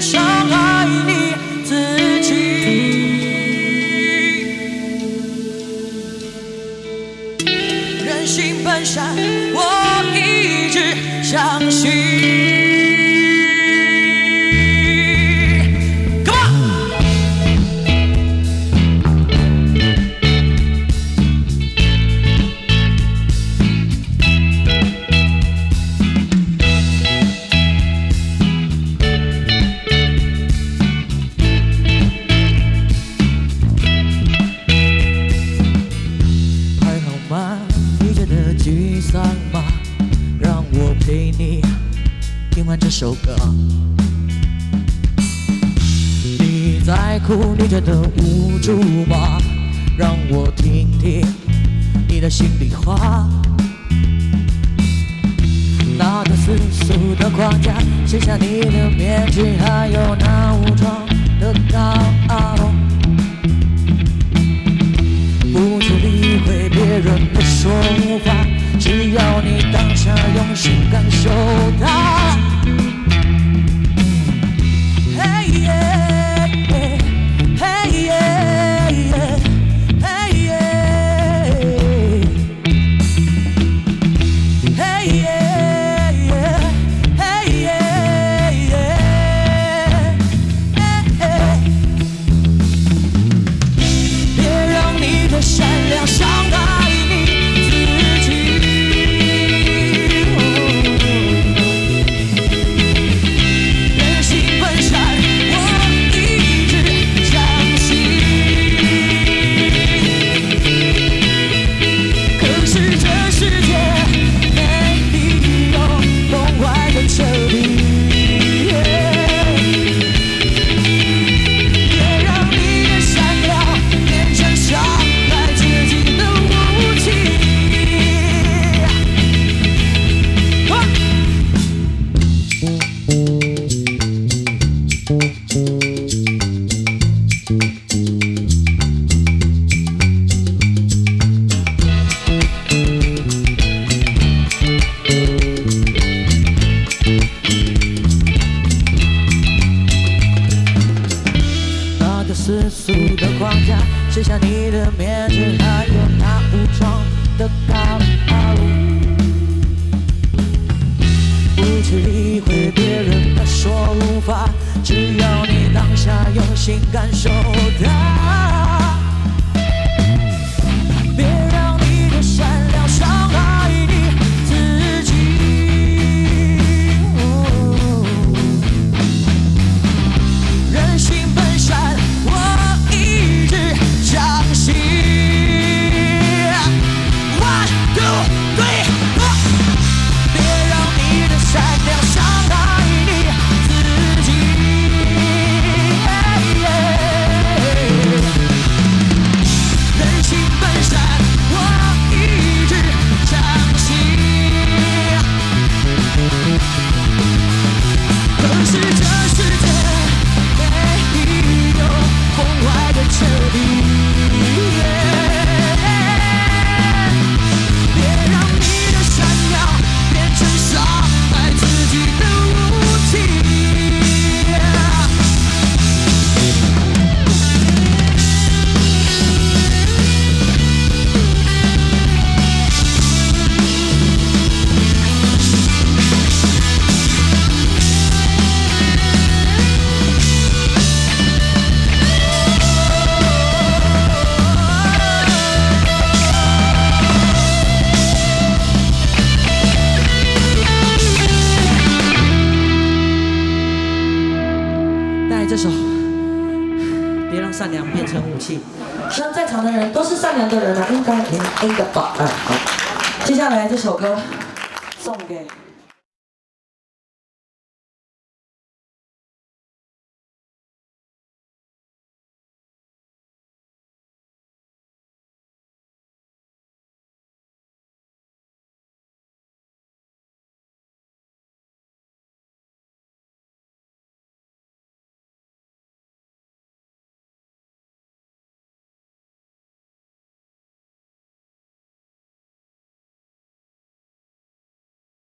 伤害你自己。人性本善，我一直相信。 沮丧吗？让我陪你听完这首歌。你在哭，你觉得无助吗？让我听听你的心里话。那个世俗的框架，卸下你的面具，还有那武装的高傲。 不去理会别人的说法，只要你当下用心感受它。嘿耶，嘿耶，嘿耶，嘿耶，嘿耶。 善良伤害你自己，人性本善，我一直相信。可是这世界没理由崩坏的彻底。 世俗的框架，卸下你的面具，还有那武装的高傲。不去理会别人的说法，只要你当下用心感受它。别让你的善良伤害你自己。人性本善。 相信 ，1、2、3， 别让你的善良伤害你自己。人性本善，我一直相信。可是这世界没有崩坏的彻底。 这首别让善良变成武器。希望在场的人都是善良的人啊，应该吧。好，接下来这首歌送给。